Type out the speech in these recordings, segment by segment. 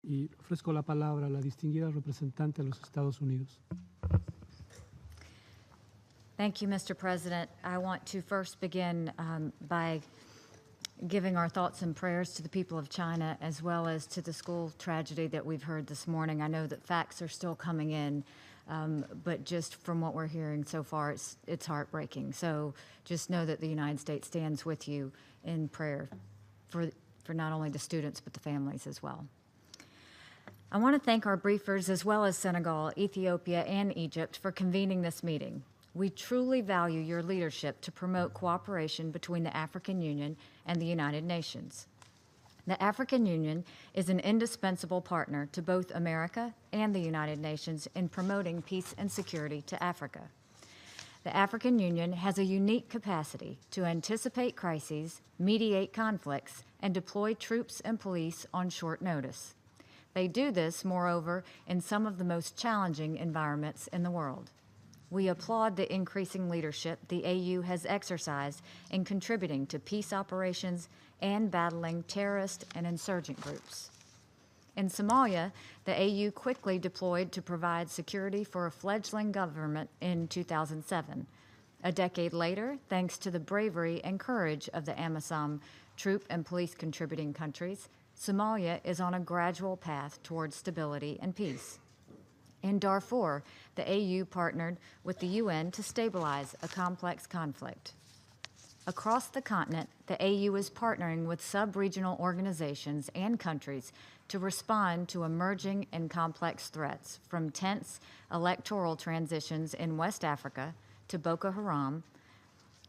Y ofrezco la palabra a la distinguida representante de los Estados Unidos. Thank you, Mr. President. I want to first begin by giving our thoughts and prayers to the people of China, as well as to the school tragedy that we've heard this morning. I know that facts are still coming in, but just from what we're hearing so far, it's heartbreaking. So just know that the United States stands with you in prayer for not only the students, but the families as well. I want to thank our briefers, as well as Senegal, Ethiopia, and Egypt for convening this meeting. We truly value your leadership to promote cooperation between the African Union and the United Nations. The African Union is an indispensable partner to both America and the United Nations in promoting peace and security to Africa. The African Union has a unique capacity to anticipate crises, mediate conflicts, and deploy troops and police on short notice. They do this, moreover, in some of the most challenging environments in the world. We applaud the increasing leadership the AU has exercised in contributing to peace operations and battling terrorist and insurgent groups. In Somalia, the AU quickly deployed to provide security for a fledgling government in 2007. A decade later, thanks to the bravery and courage of the AMISOM troop and police contributing countries, Somalia is on a gradual path towards stability and peace. In Darfur, the AU partnered with the UN to stabilize a complex conflict. Across the continent, the AU is partnering with sub-regional organizations and countries to respond to emerging and complex threats, from tense electoral transitions in West Africa to Boko Haram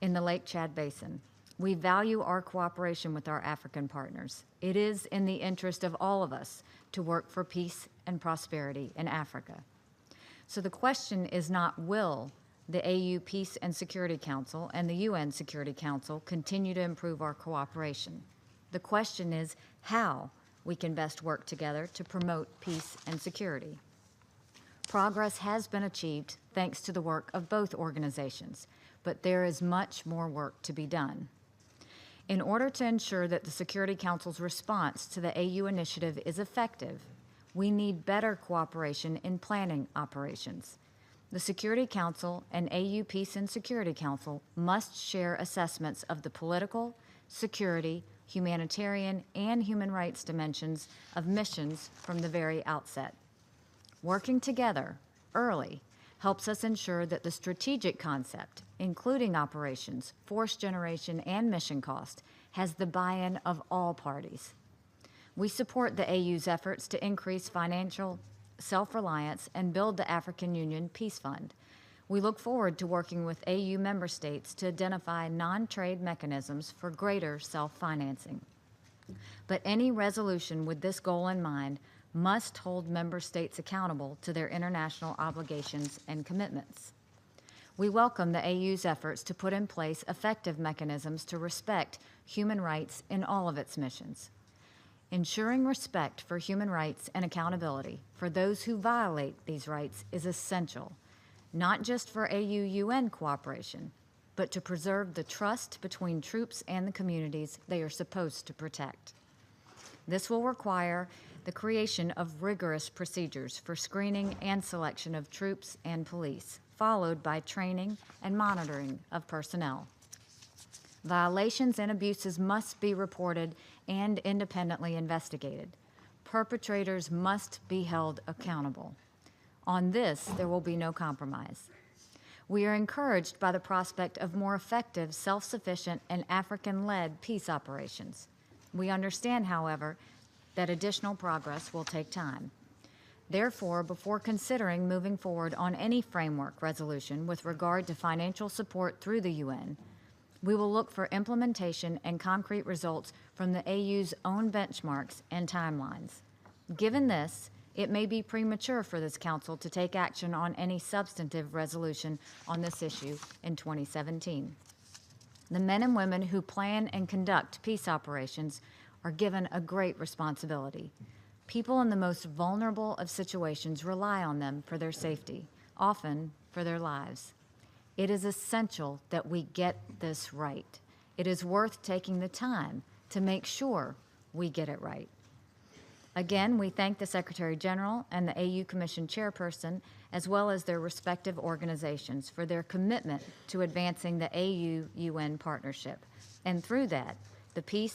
in the Lake Chad Basin. We value our cooperation with our African partners. It is in the interest of all of us to work for peace and prosperity in Africa. So the question is not will the AU Peace and Security Council and the UN Security Council continue to improve our cooperation. The question is how we can best work together to promote peace and security. Progress has been achieved thanks to the work of both organizations, but there is much more work to be done. In order to ensure that the Security Council's response to the AU initiative is effective, we need better cooperation in planning operations. The Security Council and AU Peace and Security Council must share assessments of the political, security, humanitarian, and human rights dimensions of missions from the very outset. Working together early helps us ensure that the strategic concept, including operations, force generation, and mission cost, has the buy-in of all parties. We support the AU's efforts to increase financial self-reliance and build the African Union Peace Fund. We look forward to working with AU member states to identify non-trade mechanisms for greater self-financing. But any resolution with this goal in mind must hold member states accountable to their international obligations and commitments. We welcome the AU's efforts to put in place effective mechanisms to respect human rights in all of its missions. Ensuring respect for human rights and accountability for those who violate these rights is essential, not just for AU-UN cooperation, but to preserve the trust between troops and the communities they are supposed to protect. This will require the creation of rigorous procedures for screening and selection of troops and police, followed by training and monitoring of personnel. Violations and abuses must be reported and independently investigated. Perpetrators must be held accountable. On this, there will be no compromise. We are encouraged by the prospect of more effective, self-sufficient, and African-led peace operations. We understand, however, that additional progress will take time. Therefore, before considering moving forward on any framework resolution with regard to financial support through the UN, we will look for implementation and concrete results from the AU's own benchmarks and timelines. Given this, it may be premature for this Council to take action on any substantive resolution on this issue in 2017. The men and women who plan and conduct peace operations are given a great responsibility. People in the most vulnerable of situations rely on them for their safety, often for their lives. It is essential that we get this right. It is worth taking the time to make sure we get it right. Again, we thank the Secretary General and the AU Commission Chairperson, as well as their respective organizations, for their commitment to advancing the AU-UN partnership, and through that, the peace,